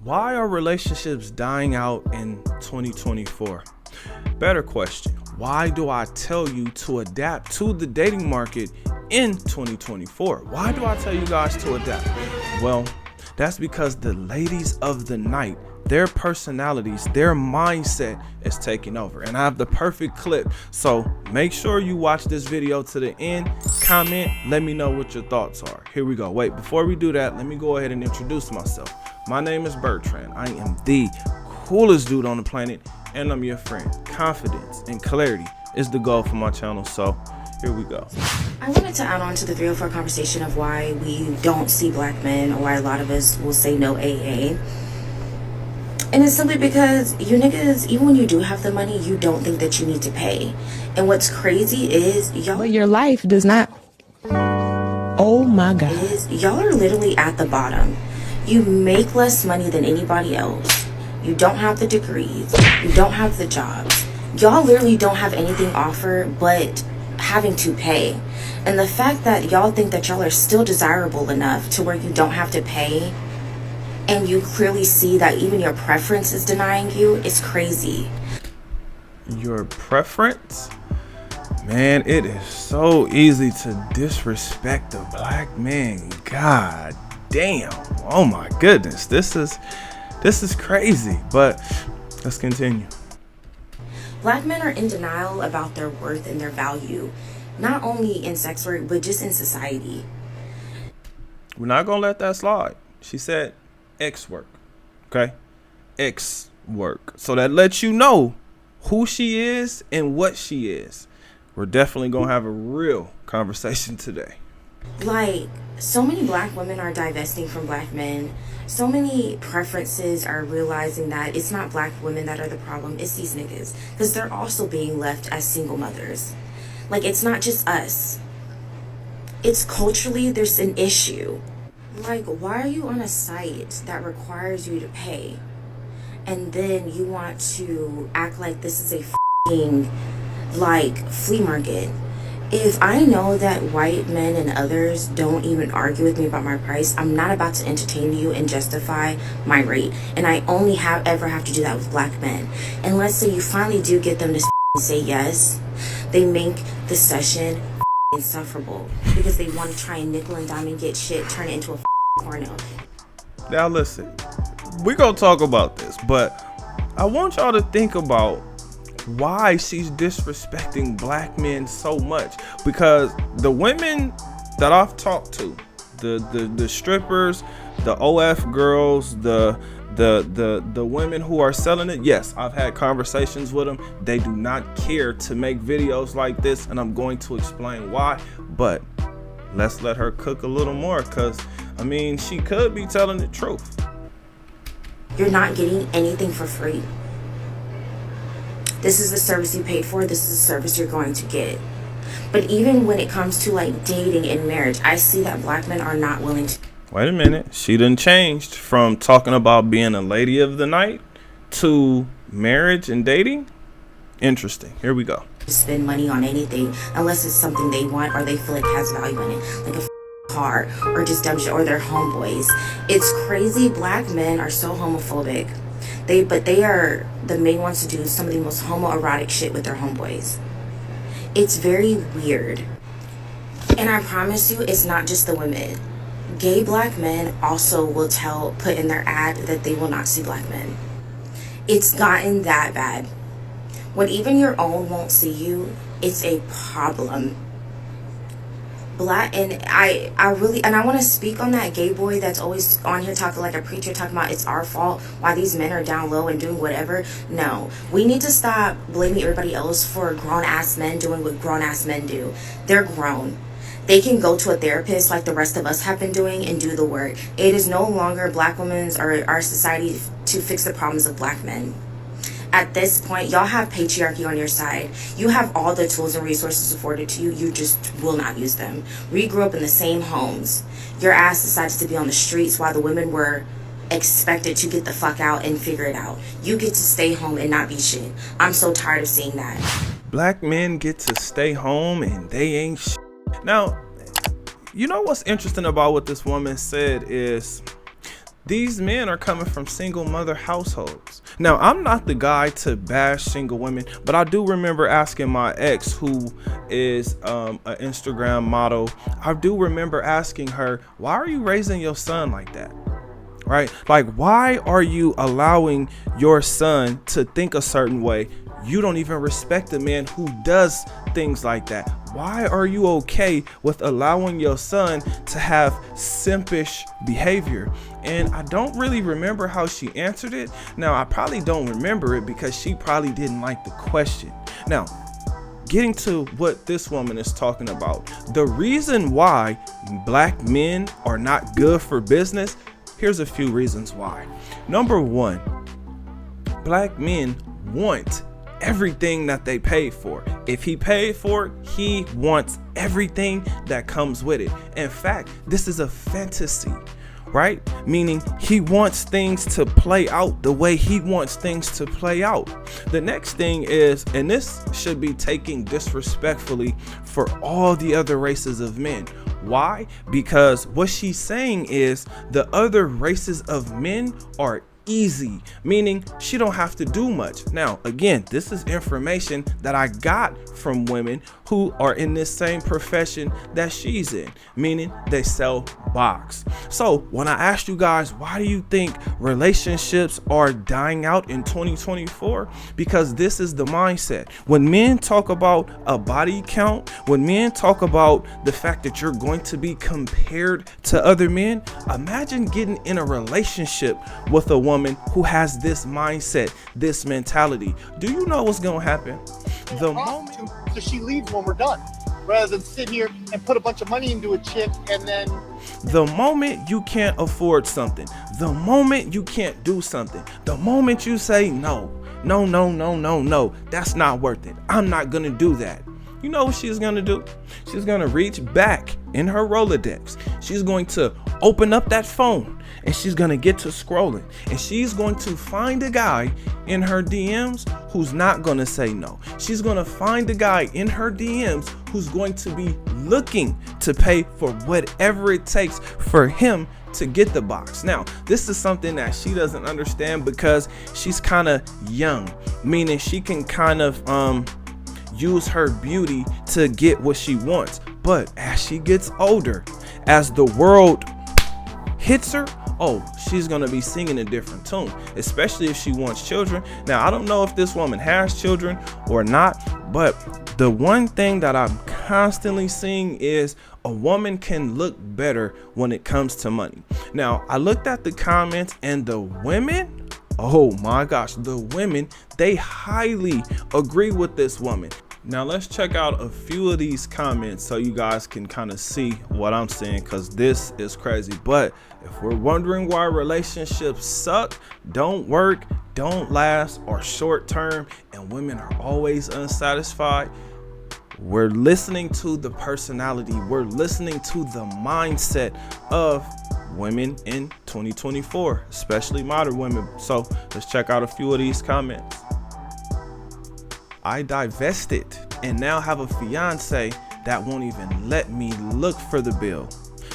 Why are relationships dying out in 2024? Better question, why do I tell you to adapt to the dating market in 2024? Why do I tell you guys to adapt? Well, that's because the ladies of the night, their personalities, their mindset is taking over. And I have the perfect clip. So make sure you watch this video to the end, comment, let me know what your thoughts are. Here we go. Wait, before we do that, let me go ahead and introduce myself. My name is Bertrand. I am the coolest dude on the planet, and I'm your friend. Confidence and clarity is the goal for my channel. So here we go. I wanted to add on to the video for a conversation of why we don't see black men, or why a lot of us will say no AA. And it's simply because you niggas, even when you do have the money, you don't think that you need to pay. And what's crazy is y'all. But your life does not. Oh my God. Y'all are literally at the bottom. You make less money than anybody else. You don't have the degrees. You don't have the jobs. Y'all literally don't have anything offered but having to pay. And the fact that y'all think that y'all are still desirable enough to where you don't have to pay, and you clearly see that even your preference is denying you, it's crazy. Your preference? Man, it is so easy to disrespect a black man. God damn. Oh my goodness. This is crazy. But let's continue. Black men are in denial about their worth and their value, not only in sex work, but just in society. We're not gonna let that slide. She said X work. Okay? X work. So that lets you know who she is and what she is. We're definitely gonna have a real conversation today. Like, so many black women are divesting from black men. So many preferences are realizing that it's not black women that are the problem, it's these niggas. Because they're also being left as single mothers. Like, it's not just us. It's culturally, there's an issue. Like, why are you on a site that requires you to pay? And then you want to act like this is a f***ing, like, flea market. If I know that white men and others don't even argue with me about my price, I'm not about to entertain you and justify my rate. And I only ever have to do that with black men. And let's say you finally do get them to say yes, they make the session insufferable because they want to try and nickel and dime and get shit, turn it into a porno. Now listen, we're gonna talk about this, but I want y'all to think about why she's disrespecting black men so much. Because the women that I've talked to, the strippers, the OF girls, the women who are selling it, yes, I've had conversations with them. They do not care to make videos like this, and I'm going to explain why. But let's let her cook a little more, because I mean, she could be telling the truth. You're not getting anything for free. This is the service you paid for. This is the service you're going to get. But even when it comes to like dating and marriage, I see that black men are not willing to. Wait a minute. She done changed from talking about being a lady of the night to marriage and dating. Interesting. Here we go. Spend money on anything unless it's something they want or they feel like has value in it, like a car or just dumb shit, or their homeboys. It's crazy. Black men are so homophobic. But they are the main ones to do some of the most homoerotic shit with their homeboys. It's very weird. And I promise you, it's not just the women. Gay black men also will put in their ad that they will not see black men. It's gotten that bad. When even your own won't see you, it's a problem. I want to speak on that gay boy that's always on here talking like a preacher, talking about it's our fault why these men are down low and doing whatever. No, we need to stop blaming everybody else for grown-ass men doing what grown-ass men do. They're grown. They can go to a therapist like the rest of us have been doing and do the work. It is no longer black women's or our society to fix the problems of black men. At this point, y'all have patriarchy on your side. You have all the tools and resources afforded to you. You just will not use them. We grew up in the same homes. Your ass decided to be on the streets while the women were expected to get the fuck out and figure it out. You get to stay home and not be shit. I'm so tired of seeing that. Black men get to stay home and they ain't shit. Now, you know what's interesting about what this woman said is These men are coming from single mother households. Now, I'm not the guy to bash single women, but I do remember asking my ex, who is an Instagram model, I do remember asking her, why are you raising your son like that? Right? Like, why are you allowing your son to think a certain way? You don't even respect a man who does things like that. Why are you okay with allowing your son to have simpish behavior? And I don't really remember how she answered it. Now, I probably don't remember it because she probably didn't like the question. Now, getting to what this woman is talking about, the reason why black men are not good for business, here's a few reasons why. Number one, black men want everything that they paid for. If he paid for it, he wants everything that comes with it. In fact, this is a fantasy, right? Meaning he wants things to play out the way he wants things to play out. The next thing is, and this should be taken disrespectfully for all the other races of men. Why? Because what she's saying is the other races of men are easy, meaning she don't have to do much. Now, again, this is information that I got from women who are in this same profession that she's in, meaning they sell box. So when I asked you guys, why do you think relationships are dying out in 2024? Because this is the mindset. When men talk about a body count, when men talk about the fact that you're going to be compared to other men, imagine getting in a relationship with a woman who has this mindset, this mentality. Do you know what's going to happen? The moment so she leaves when we're done, rather than sit here and put a bunch of money into a chick and then the moment you can't afford something, the moment you can't do something, the moment you say no, that's not worth it, I'm not gonna do that, you know what she's gonna do? She's gonna reach back in her Rolodex. She's going to open up that phone and she's gonna get to scrolling, and she's going to find a guy in her DMs who's not gonna say no. She's gonna find a guy in her DMs who's going to be looking to pay for whatever it takes for him to get the box. Now, this is something that she doesn't understand because she's kind of young, meaning she can kind of use her beauty to get what she wants. But as she gets older, as the world hits her, oh, she's gonna be singing a different tune, especially if she wants children. Now, I don't know if this woman has children or not, but the one thing that I'm constantly seeing is a woman can look better when it comes to money. Now, I looked at the comments and the women, oh my gosh, the women, they highly agree with this woman. Now let's check out a few of these comments so you guys can kind of see what I'm saying, because this is crazy. But if we're wondering why relationships suck, don't work, don't last, or short term, and women are always unsatisfied, we're listening to the personality, we're listening to the mindset of women in 2024, especially modern women. So let's check out a few of these comments. I divested and now have a fiance that won't even let me look for the bill.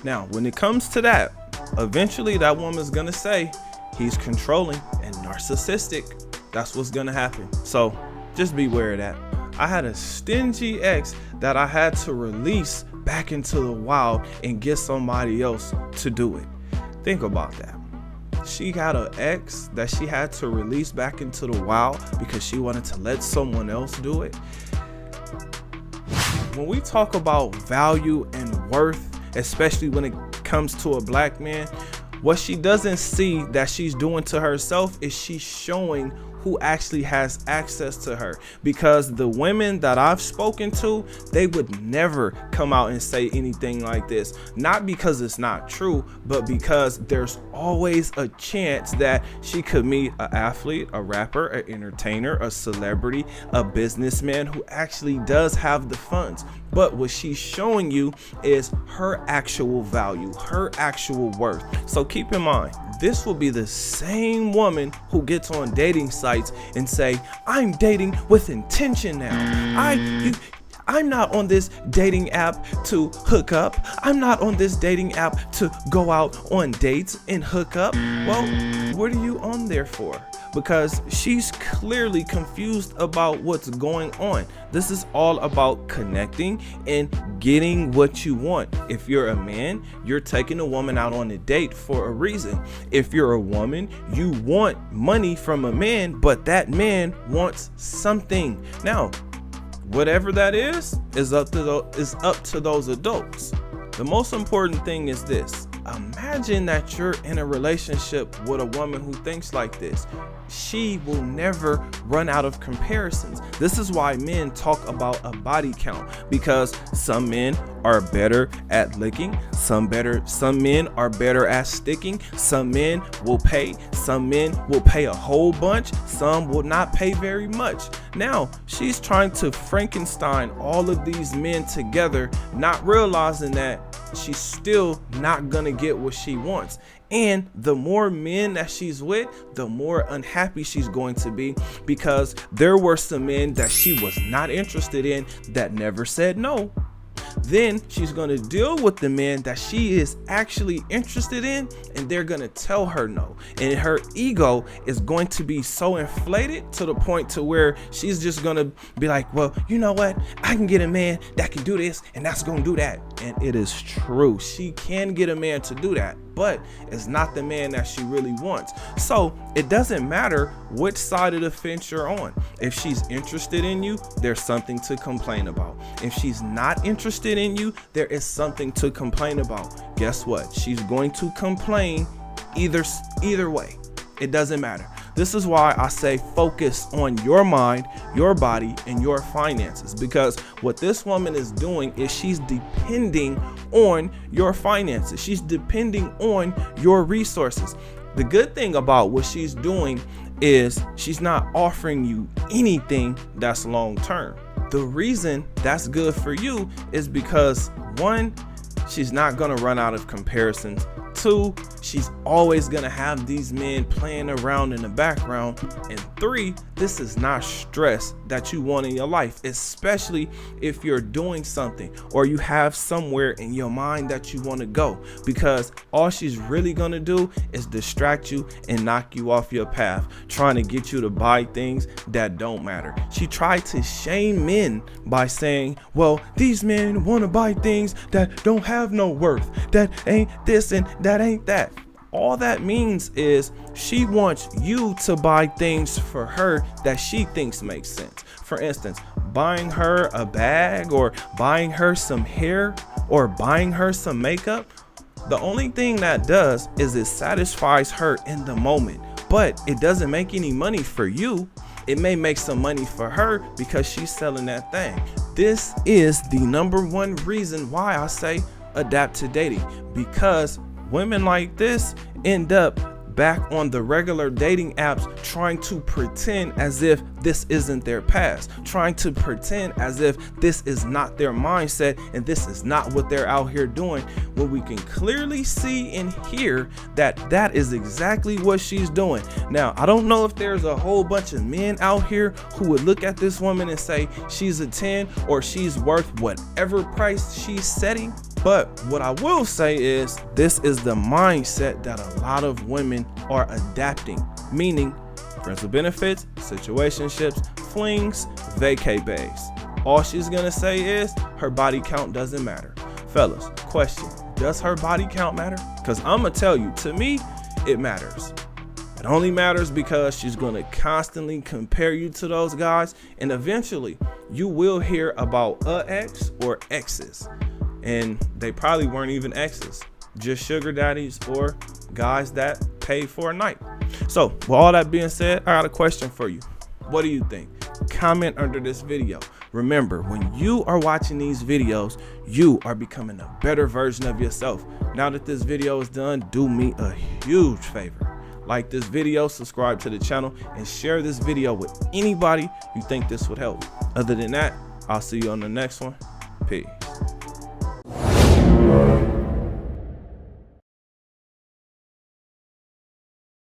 Now, when it comes to that, eventually that woman's gonna say he's controlling and narcissistic. That's what's gonna happen. So just beware of that. I had a stingy ex that I had to release back into the wild and get somebody else to do it. Think about that. She got an ex that she had to release back into the wild because she wanted to let someone else do it. When we talk about value and worth, especially when it comes to a black man, what she doesn't see that she's doing to herself is she's showing who actually has access to her. Because the women that I've spoken to, they would never come out and say anything like this. Not because it's not true, but because there's always a chance that she could meet an athlete, a rapper, an entertainer, a celebrity, a businessman who actually does have the funds. But what she's showing you is her actual value, her actual worth. So keep in mind, this will be the same woman who gets on dating sites and say, I'm dating with intention now. I'm not on this dating app to hook up. I'm not on this dating app to go out on dates and hook up. Well, what are you on there for? Because she's clearly confused about what's going on. This is all about connecting and getting what you want. If you're a man, you're taking a woman out on a date for a reason. If you're a woman, you want money from a man, but that man wants something. Now, whatever that is up to those adults. The most important thing is this. Imagine that you're in a relationship with a woman who thinks like this. She will never run out of comparisons. This is why men talk about a body count, because some men are better at licking, some men are better at sticking, some men will pay a whole bunch, some will not pay very much. Now, she's trying to Frankenstein all of these men together, not realizing that she's still not gonna get what she wants. And the more men that she's with, the more unhappy she's going to be, because there were some men that she was not interested in that never said no. Then she's going to deal with the men that she is actually interested in, and they're going to tell her no. And her ego is going to be so inflated to the point to where she's just going to be like, well, you know what? I can get a man that can do this, and that's going to do that. And it is true. She can get a man to do that, but it's not the man that she really wants. So it doesn't matter which side of the fence you're on. If she's interested in you, there's something to complain about. If she's not interested in you, there is something to complain about. Guess what? She's going to complain either way. It doesn't matter. This is why I say focus on your mind, your body, and your finances, because what this woman is doing is she's depending on your finances. She's depending on your resources. The good thing about what she's doing is she's not offering you anything that's long term. The reason that's good for you is because, one, she's not going to run out of comparisons. Two, she's always gonna have these men playing around in the background. And three, this is not stress that you want in your life, especially if you're doing something or you have somewhere in your mind that you want to go, because all she's really gonna do is distract you and knock you off your path, trying to get you to buy things that don't matter. She tried to shame men by saying, well, these men want to buy things that don't have no worth, that ain't this and that ain't that. All that means is she wants you to buy things for her that she thinks makes sense. For instance, buying her a bag or buying her some hair or buying her some makeup. The only thing that does is it satisfies her in the moment, but it doesn't make any money for you. It may make some money for her because she's selling that thing. This is the number one reason why I say adapt to dating, because women like this end up back on the regular dating apps trying to pretend as if this isn't their past, trying to pretend as if this is not their mindset and this is not what they're out here doing, when we can clearly see and hear that that is exactly what she's doing. Now, I don't know if there's a whole bunch of men out here who would look at this woman and say she's a 10 or she's worth whatever price she's setting. But what I will say is this is the mindset that a lot of women are adapting, meaning friends with benefits, situationships, flings, vacay bays. All she's gonna say is her body count doesn't matter. Fellas, question, does her body count matter? Because I'm gonna tell you, to me, it matters. It only matters because she's gonna constantly compare you to those guys, and eventually you will hear about a ex or exes. And they probably weren't even exes, just sugar daddies or guys that paid for a night. So with all that being said, I got a question for you. What do you think? Comment under this video. Remember, when you are watching these videos, you are becoming a better version of yourself. Now that this video is done, do me a huge favor. Like this video, subscribe to the channel, and share this video with anybody you think this would help. Other than that, I'll see you on the next one. Peace.